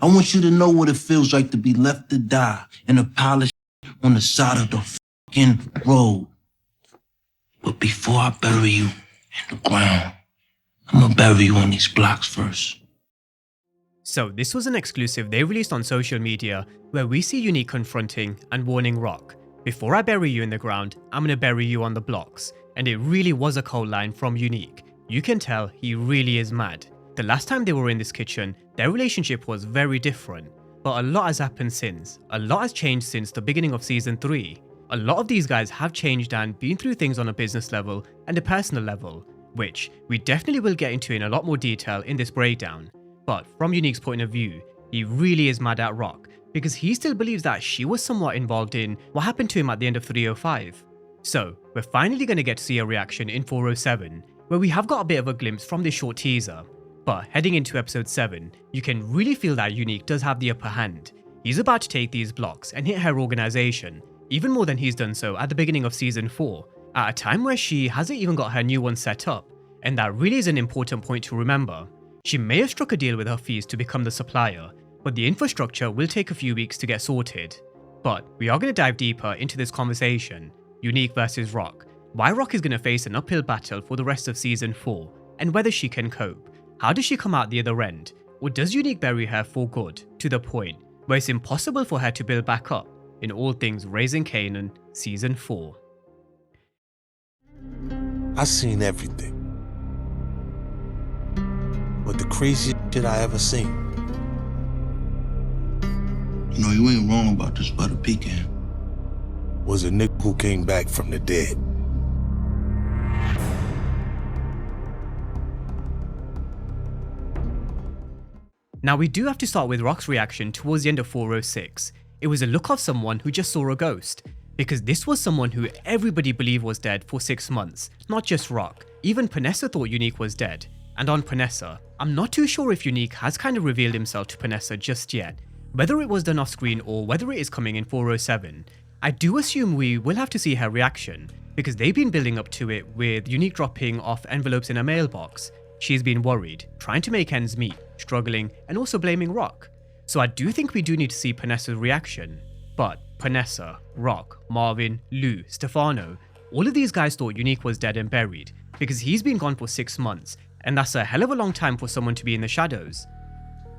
I want you to know what it feels like to be left to die in a pile of on the side of the fucking road. But before I bury you in the ground, I'm gonna bury you on these blocks first. So this was an exclusive they released on social media where we see Unique confronting and warning Rock, "Before I bury you in the ground, I'm gonna bury you on the blocks." And it really was a cold line from Unique. You can tell he really is mad. The last time they were in this kitchen, their relationship was very different. But a lot has happened since. A lot has changed since the beginning of season 3. A lot of these guys have changed and been through things on a business level and a personal level, which we definitely will get into in a lot more detail in this breakdown. But from Unique's point of view, he really is mad at Rock because he still believes that she was somewhat involved in what happened to him at the end of 305. So we're finally going to get to see a reaction in 407, where we have got a bit of a glimpse from this short teaser. But heading into episode 7, you can really feel that Unique does have the upper hand. He's about to take these blocks and hit her organization, even more than he's done so at the beginning of season 4, at a time where she hasn't even got her new one set up. And that really is an important point to remember. She may have struck a deal with her fees to become the supplier, but the infrastructure will take a few weeks to get sorted. But we are going to dive deeper into this conversation, Unique versus Rock, why Rock is going to face an uphill battle for the rest of season 4, and whether she can cope. How does she come out the other end? Or does Unique bury her for good, to the point where it's impossible for her to build back up, in all things Raising Kanan season 4. I seen everything. But the craziest shit I ever seen. You know, you ain't wrong about this butter pecan. Was a nigga who came back from the dead. Now we do have to start with Rock's reaction towards the end of 406. It was a look of someone who just saw a ghost, because this was someone who everybody believed was dead for 6 months, not just Rock. Even Panessa thought Unique was dead. And on Panessa, I'm not too sure if Unique has kind of revealed himself to Panessa just yet, whether it was done off screen or whether it is coming in 407. I do assume we will have to see her reaction, because they've been building up to it with Unique dropping off envelopes in her mailbox. She's been worried, trying to make ends meet, struggling, and also blaming Rock. So I do think we do need to see Panessa's reaction. But Panessa, Rock, Marvin, Lou, Stefano, all of these guys thought Unique was dead and buried, because he's been gone for 6 months, and that's a hell of a long time for someone to be in the shadows.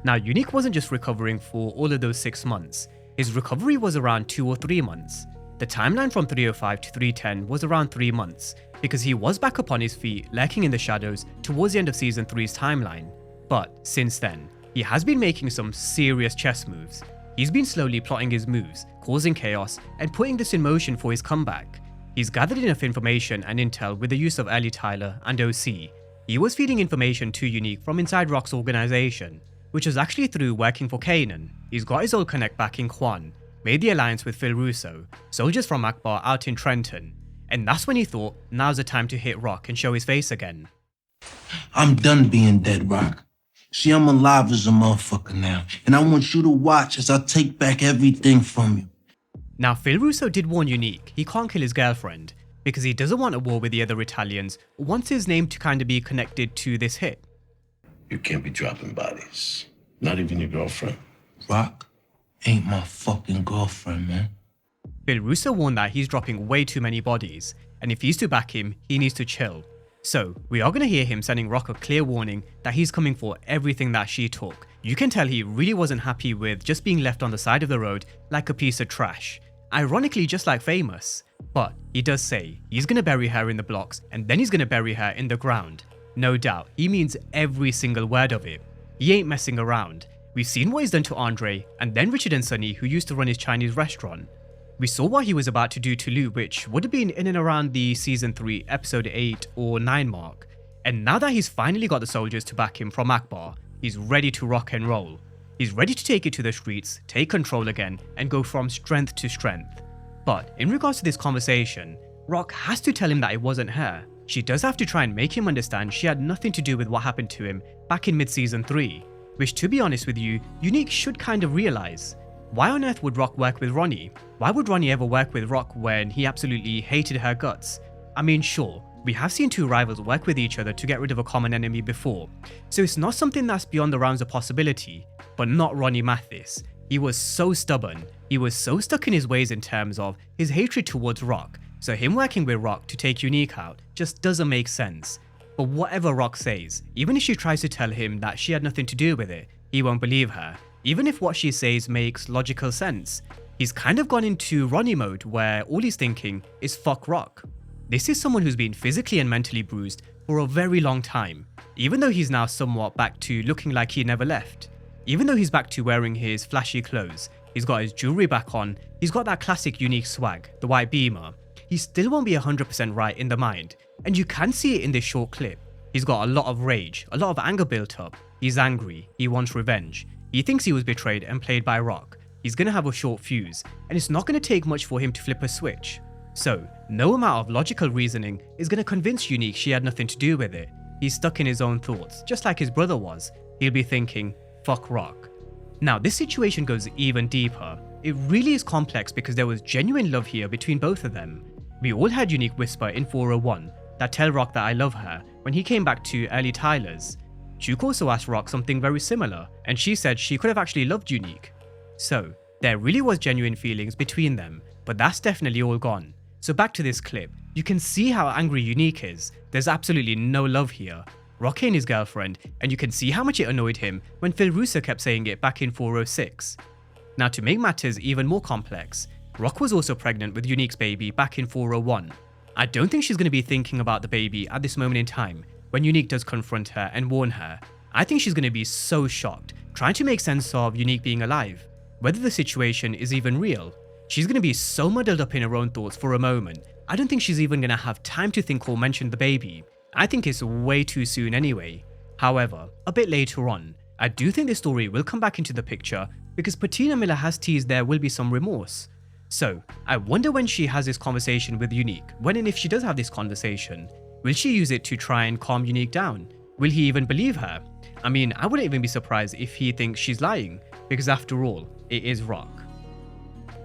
Now Unique wasn't just recovering for all of those 6 months, his recovery was around 2 or 3 months. The timeline from 305 to 310 was around 3 months, because he was back up on his feet, lurking in the shadows towards the end of season 3's timeline. But since then, he has been making some serious chess moves. He's been slowly plotting his moves, causing chaos, and putting this in motion for his comeback. He's gathered enough information and intel with the use of Ellie Tyler and OC. He was feeding information to Unique from inside Rock's organization, which was actually through working for Kanan. He's got his old connect back in Quan, made the alliance with Phil Russo, soldiers from Akbar out in Trenton, and that's when he thought now's the time to hit Rock and show his face again. I'm done being dead, Rock. See, I'm alive as a motherfucker now, and I want you to watch as I take back everything from you. Now Phil Russo did warn Unique he can't kill his girlfriend, because he doesn't want a war with the other Italians, or wants his name to kind of be connected to this hit. You can't be dropping bodies. Not even your girlfriend. Rock ain't my fucking girlfriend, man. Phil Russo warned that he's dropping way too many bodies, and if he's to back him, he needs to chill. So we are going to hear him sending Rock a clear warning that he's coming for everything that she took. You can tell he really wasn't happy with just being left on the side of the road like a piece of trash. Ironically, just like Famous. But he does say he's going to bury her in the blocks, and then he's going to bury her in the ground. No doubt, he means every single word of it. He ain't messing around. We've seen what he's done to Andre, and then Richard and Sonny, who used to run his Chinese restaurant. We saw what he was about to do to Lou, which would have been in and around the season 3 episode 8 or 9 mark. And now that he's finally got the soldiers to back him from Akbar, he's ready to rock and roll. He's ready to take it to the streets, take control again, and go from strength to strength. But in regards to this conversation, Rock has to tell him that it wasn't her. She does have to try and make him understand she had nothing to do with what happened to him back in mid-season 3, which, to be honest with you, Unique should kind of realize. Why on earth would Rock work with Ronnie? Why would Ronnie ever work with Rock when he absolutely hated her guts? I mean, sure, We have seen two rivals work with each other to get rid of a common enemy before, so it's not something that's beyond the realms of possibility, but not Ronnie Mathis. He was so stubborn, he was so stuck in his ways in terms of his hatred towards Rock, so him working with Rock to take Unique out just doesn't make sense. But whatever Rock says, even if she tries to tell him that she had nothing to do with it, he won't believe her, even if what she says makes logical sense. He's kind of gone into Ronnie mode where all he's thinking is fuck Rock. This is someone who's been physically and mentally bruised for a very long time, even though he's now somewhat back to looking like he never left. Even though he's back to wearing his flashy clothes, he's got his jewelry back on, he's got that classic Unique swag, the white beamer, he still won't be 100% right in the mind, and you can see it in this short clip. He's got a lot of rage, a lot of anger built up, he's angry, he wants revenge, he thinks he was betrayed and played by Rock, he's gonna have a short fuse, and it's not gonna take much for him to flip a switch. So, no amount of logical reasoning is gonna convince Unique she had nothing to do with it. He's stuck in his own thoughts, just like his brother was. He'll be thinking, fuck Rock. Now, this situation goes even deeper. It really is complex because there was genuine love here between both of them. We all had Unique whisper in 401 that tell Rock that I love her when he came back to early Tyler's. Juke also asked Rock something very similar, and she said she could have actually loved Unique. So, there really was genuine feelings between them, but that's definitely all gone. So back to this clip, you can see how angry Unique is. There's absolutely no love here. Rock ain't his girlfriend, and you can see how much it annoyed him when Phil Russo kept saying it back in 406. Now, to make matters even more complex, Rock was also pregnant with Unique's baby back in 401. I don't think she's going to be thinking about the baby at this moment in time when Unique does confront her and warn her. I think she's going to be so shocked, trying to make sense of Unique being alive, whether the situation is even real. She's going to be so muddled up in her own thoughts for a moment, I don't think she's even going to have time to think or mention the baby. I think it's way too soon anyway. However, a bit later on, I do think this story will come back into the picture because Patina Miller has teased there will be some remorse. So, I wonder when she has this conversation with Unique, when and if she does have this conversation, will she use it to try and calm Unique down? Will he even believe her? I mean, I wouldn't even be surprised if he thinks she's lying, because after all, it is Rock.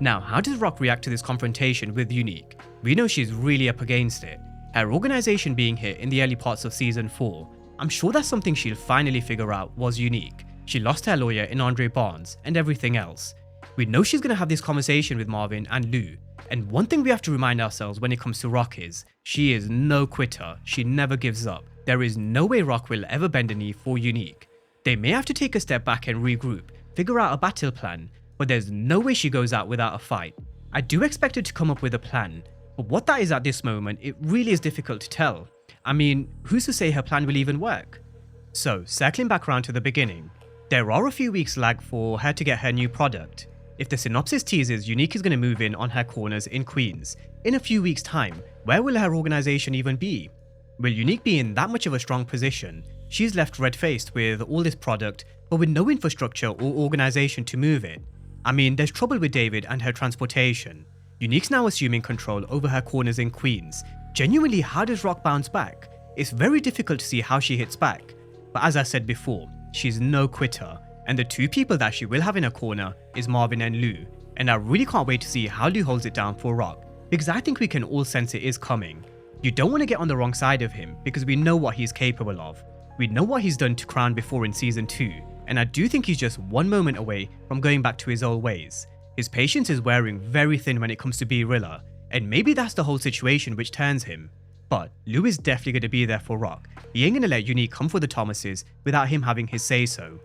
Now, how does Rock react to this confrontation with Unique? We know she's really up against it. Her organization being here in the early parts of season 4, I'm sure that's something she'll finally figure out was Unique. She lost her lawyer in Andre Barnes and everything else. We know she's going to have this conversation with Marvin and Lou, and one thing we have to remind ourselves when it comes to Rock is, she is no quitter, she never gives up. There is no way Rock will ever bend a knee for Unique. They may have to take a step back and regroup, figure out a battle plan, but there's no way she goes out without a fight. I do expect her to come up with a plan, but what that is at this moment, it really is difficult to tell. I mean, who's to say her plan will even work? So, circling back around to the beginning, there are a few weeks lag for her to get her new product. If the synopsis teases Unique is going to move in on her corners in Queens, in a few weeks time, where will her organization even be? Will Unique be in that much of a strong position? She's left red-faced with all this product, but with no infrastructure or organization to move it. I mean, there's trouble with David and her transportation. Unique's now assuming control over her corners in Queens. Genuinely, how does Rock bounce back? It's very difficult to see how she hits back. But as I said before, she's no quitter, and the two people that she will have in her corner is Marvin and Lou, and I really can't wait to see how Lou holds it down for Rock, because I think we can all sense it is coming. You don't want to get on the wrong side of him, because we know what he's capable of. We know what he's done to Crown before in season 2, and I do think he's just one moment away from going back to his old ways. His patience is wearing very thin when it comes to B-Rilla, and maybe that's the whole situation which turns him. But Lou is definitely going to be there for Rock. He ain't going to let Unique come for the Thomases without him having his say-so.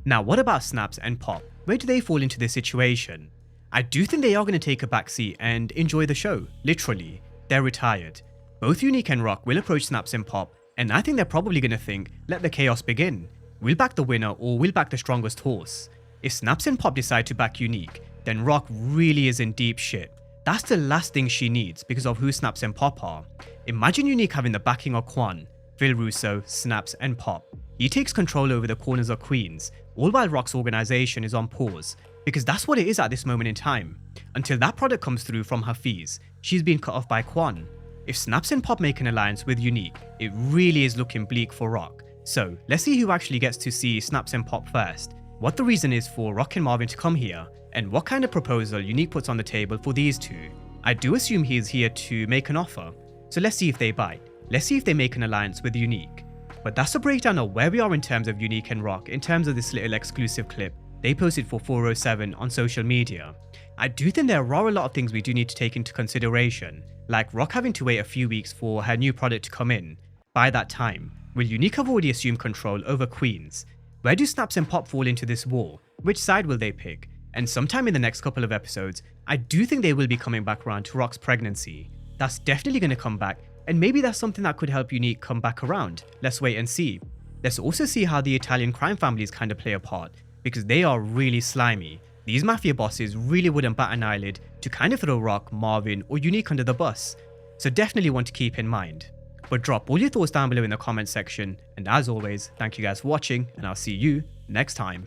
Now, what about Snaps and Pop? Where do they fall into this situation? I do think they are going to take a backseat and enjoy the show, literally. They're retired. Both Unique and Rock will approach Snaps and Pop, and I think they're probably going to think, let the chaos begin. We'll back the winner or we'll back the strongest horse. If Snaps and Pop decide to back Unique, then Rock really is in deep shit. That's the last thing she needs because of who Snaps and Pop are. Imagine Unique having the backing of Quan, Phil Russo, Snaps and Pop. He takes control over the corners of Queens, all while Rock's organization is on pause, because that's what it is at this moment in time. Until that product comes through from Hafiz, she's been cut off by Quan. If Snaps and Pop make an alliance with Unique, it really is looking bleak for Rock. So, let's see who actually gets to see Snaps and Pop first, what the reason is for Rock and Marvin to come here, and what kind of proposal Unique puts on the table for these two. I do assume he is here to make an offer, so let's see if they bite. let's see if they make an alliance with Unique. But that's a breakdown of where we are in terms of Unique and Rock in terms of this little exclusive clip they posted for 407 on social media. I do think there are a lot of things we do need to take into consideration, like Rock having to wait a few weeks for her new product to come in. By that time, will Unique have already assumed control over Queens? Where do Snaps and Pop fall into this war? Which side will they pick? And sometime in the next couple of episodes, I do think they will be coming back around to Rock's pregnancy. That's definitely going to come back, and maybe that's something that could help Unique come back around. Let's wait and see. Let's also see how the Italian crime families kind of play a part, because they are really slimy. These mafia bosses really wouldn't bat an eyelid to kind of throw Rock, Marvin, or Unique under the bus. So definitely want to keep in mind. But drop all your thoughts down below in the comment section, and as always, thank you guys for watching, and I'll see you next time.